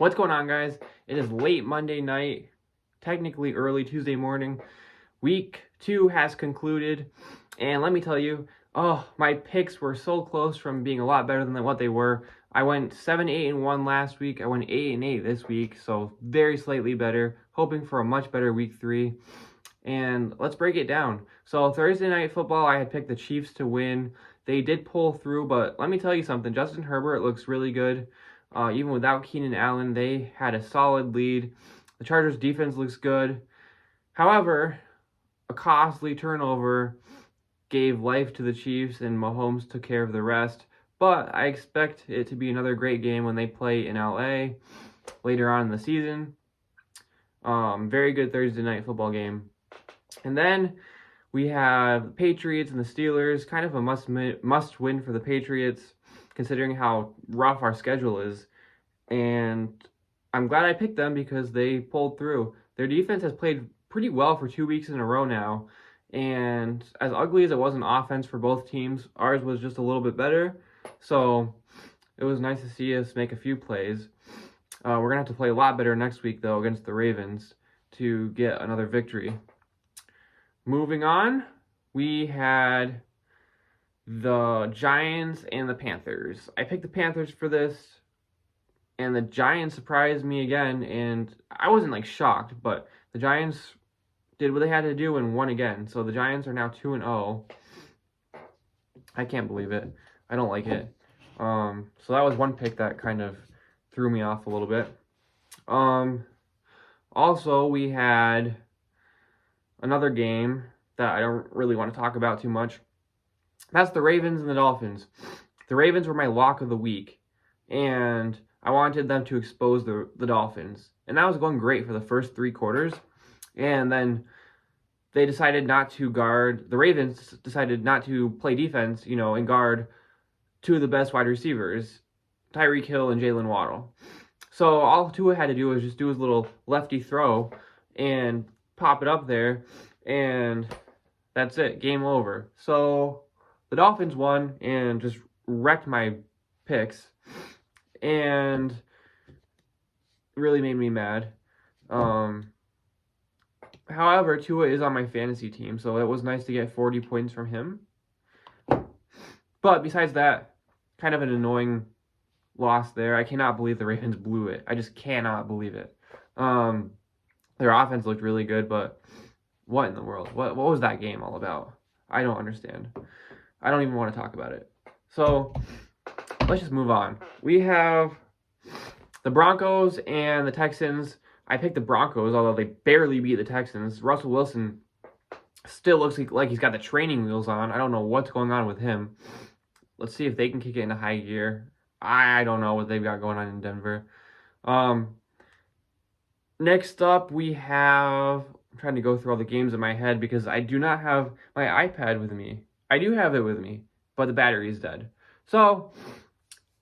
What's going on, guys? It is late Monday night, technically early Tuesday morning. Week 2 has concluded, and let me tell you, my picks were so close from being a lot better than what they were. I went 7-8-1 last week. I went 8-8 this week, so very slightly better. Hoping for a much better week 3. And let's break it down. So Thursday night football, I had picked the Chiefs to win. They did pull through, but let me tell you something. Justin Herbert looks really good. Even without Keenan Allen, they had a solid lead. The Chargers defense looks good. However, a costly turnover gave life to the Chiefs, and Mahomes took care of the rest. But I expect it to be another great game when they play in LA later on in the season. Very good Thursday night football game. And then we have the Patriots and the Steelers, kind of a must win for the Patriots, considering how rough our schedule is. And I'm glad I picked them because they pulled through. Their defense has played pretty well for 2 weeks in a row now. And as ugly as it was in offense for both teams, ours was just a little bit better. So it was nice to see us make a few plays. We're going to have to play a lot better next week, though, against the Ravens to get another victory. Moving on, we had the Giants and the Panthers. I picked the Panthers for this, and the Giants surprised me again, and I wasn't shocked, but the Giants did what they had to do and won again. So the Giants are now 2-0. I can't believe it. I don't like it. So that was one pick that kind of threw me off a little bit. Also, we had another game that I don't really want to talk about too much. That's the Ravens and the Dolphins. The Ravens were my lock of the week, and I wanted them to expose the Dolphins. And that was going great for the first 3 quarters. And then they decided not to guard. The Ravens decided not to play defense, and guard 2 of the best wide receivers, Tyreek Hill and Jalen Waddle. So all Tua had to do was just do his little lefty throw and pop it up there, and that's it. Game over. So the Dolphins won and just wrecked my picks, and really made me mad. However, Tua is on my fantasy team, so it was nice to get 40 points from him. But besides that, kind of an annoying loss there. I cannot believe the Ravens blew it. I just cannot believe it. Their offense looked really good, but what in the world? What was that game all about? I don't understand. I don't even want to talk about it. So let's just move on. We have the Broncos and the Texans. I picked the Broncos, although they barely beat the Texans. Russell Wilson still looks like he's got the training wheels on. I don't know what's going on with him. Let's see if they can kick it into high gear. I don't know what they've got going on in Denver. Next up, we have... I'm trying to go through all the games in my head because I do not have my iPad with me. I do have it with me, but the battery is dead. So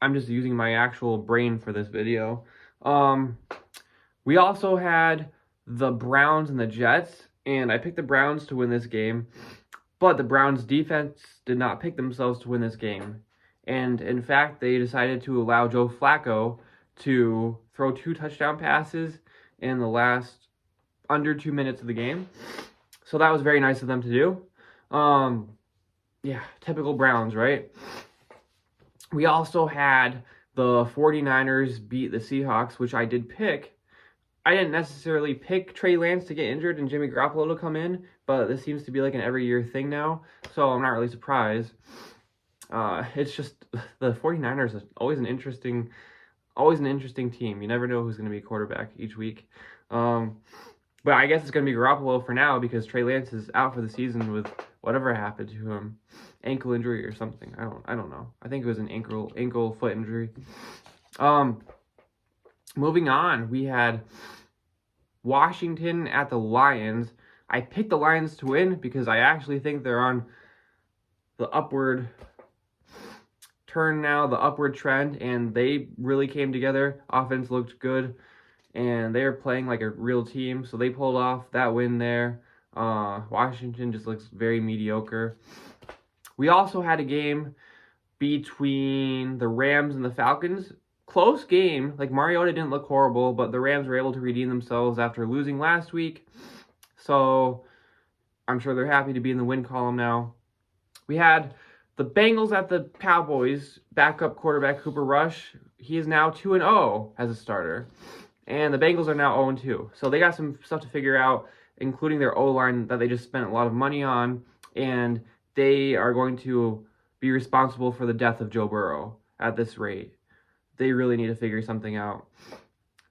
I'm just using my actual brain for this video. We also had the Browns and the Jets, and I picked the Browns to win this game, but the Browns defense did not pick themselves to win this game. And in fact, they decided to allow Joe Flacco to throw 2 touchdown passes in the last under 2 minutes of the game. So that was very nice of them to do. Yeah, typical Browns, right? We also had the 49ers beat the Seahawks, which I did pick. I didn't necessarily pick Trey Lance to get injured and Jimmy Garoppolo to come in, but this seems to be like an every year thing now, so I'm not really surprised. It's just the 49ers is always an interesting team. You never know who's going to be quarterback each week. But I guess it's going to be Garoppolo for now because Trey Lance is out for the season with whatever happened to him, ankle injury or something. I don't know. I think it was an ankle foot injury. Moving on, we had Washington at the Lions. I picked the Lions to win because I actually think they're on the upward turn now, the upward trend, and they really came together. Offense looked good, and they were playing like a real team, so they pulled off that win there. Washington just looks very mediocre. We also had a game between the Rams and the Falcons. close game. Like, Mariota didn't look horrible, but the Rams were able to redeem themselves after losing last week. So I'm sure they're happy to be in the win column now. We had the Bengals at the Cowboys. Backup quarterback Cooper Rush. He is now 2-0 as a starter. And the Bengals are now 0-2. So they got some stuff to figure out, including their O-line that they just spent a lot of money on. And they are going to be responsible for the death of Joe Burrow at this rate. They really need to figure something out,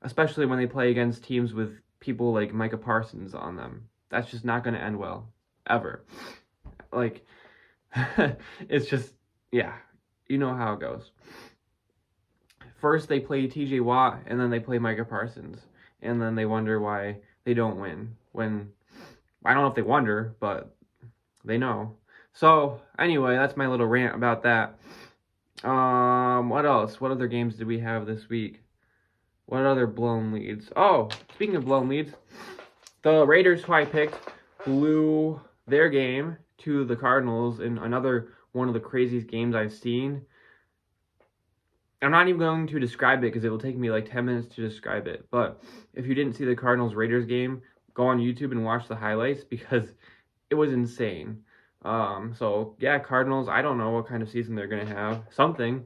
especially when they play against teams with people like Micah Parsons on them. That's just not going to end well, ever. Like, it's just, yeah, you know how it goes. First, they play TJ Watt, and then they play Micah Parsons, and then they wonder why they don't win. When, I don't know if they wonder, but they know. So, anyway, that's my little rant about that. What else? What other games did we have this week? What other blown leads? Oh, speaking of blown leads, the Raiders, who I picked, blew their game to the Cardinals in another one of the craziest games I've seen. I'm not even going to describe it because it will take me like 10 minutes to describe it. But if you didn't see the Cardinals-Raiders game, go on YouTube and watch the highlights because it was insane. So, yeah, Cardinals, I don't know what kind of season they're going to have. Something.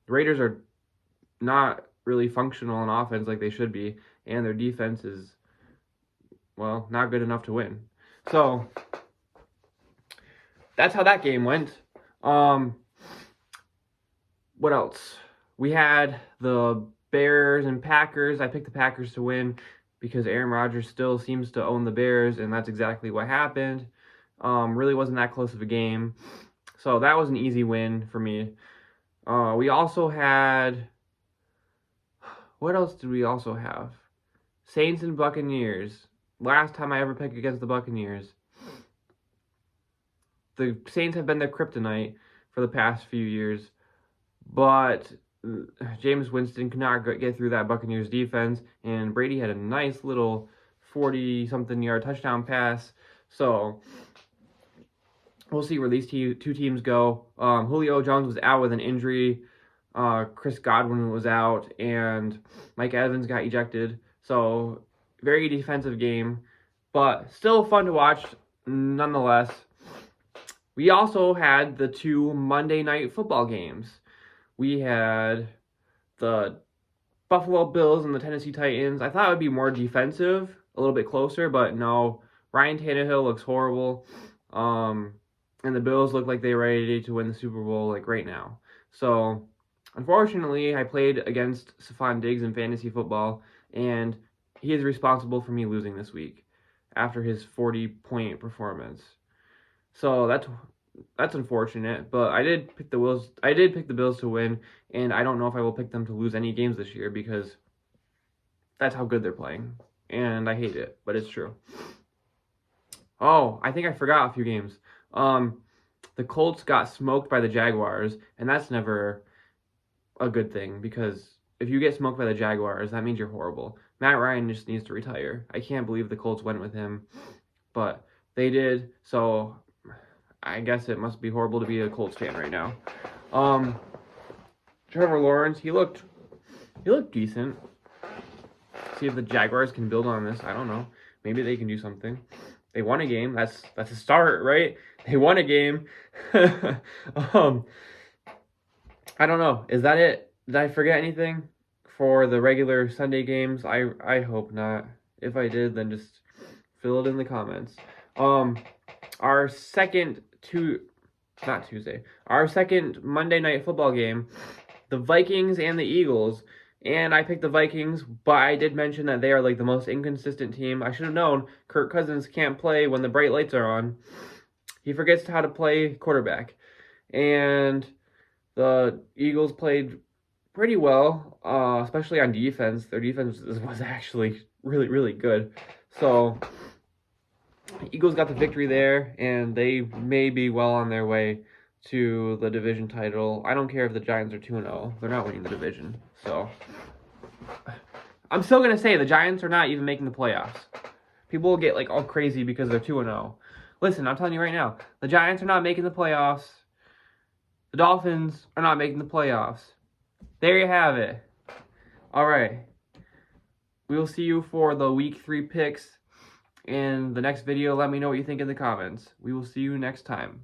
The Raiders are not really functional on offense like they should be, and their defense is, well, not good enough to win. So, that's how that game went. What else? We had the Bears and Packers. I picked the Packers to win because Aaron Rodgers still seems to own the Bears, and that's exactly what happened. Really wasn't that close of a game. So that was an easy win for me. We also had... What else did we also have? Saints and Buccaneers. Last time I ever picked against the Buccaneers. The Saints have been their kryptonite for the past few years. But Jameis Winston could not get through that Buccaneers defense. And Brady had a nice little 40-something yard touchdown pass. So we'll see where these two teams go. Julio Jones was out with an injury. Chris Godwin was out, and Mike Evans got ejected. So, very defensive game, but still fun to watch nonetheless. We also had the two Monday Night Football games. We had the Buffalo Bills and the Tennessee Titans. I thought it would be more defensive, a little bit closer, but no. Ryan Tannehill looks horrible, and the Bills look like they're ready to win the Super Bowl, like, right now. So, unfortunately, I played against Stephon Diggs in fantasy football, and he is responsible for me losing this week after his 40-point performance. So that's unfortunate, but I did pick the Bills to win, and I don't know if I will pick them to lose any games this year because that's how good they're playing, and I hate it, but it's true. Oh, I think I forgot a few games. The Colts got smoked by the Jaguars, and that's never a good thing because if you get smoked by the Jaguars, that means you're horrible. Matt Ryan just needs to retire. I can't believe the Colts went with him, but they did, so I guess it must be horrible to be a Colts fan right now. Trevor Lawrence, he looked decent. See if the Jaguars can build on this. I don't know. Maybe they can do something. They won a game. That's a start, right? They won a game. I don't know. Is that it? Did I forget anything for the regular Sunday games? I hope not. If I did, then just fill it in the comments. Our second Monday Night Football game, the Vikings and the Eagles. And I picked the Vikings, but I did mention that they are like the most inconsistent team. I should have known Kirk Cousins can't play when the bright lights are on. He forgets how to play quarterback. And the Eagles played pretty well, especially on defense. Their defense was actually really, really good. So, Eagles got the victory there, and they may be well on their way to the division title. I don't care if the Giants are 2-0. They're not winning the division. So, I'm still going to say the Giants are not even making the playoffs. People will get like all crazy because they're 2-0. Listen, I'm telling you right now, the Giants are not making the playoffs. The Dolphins are not making the playoffs. There you have it. All right. We will see you for the week 3 picks in the next video. Let me know what you think in the comments. We will see you next time.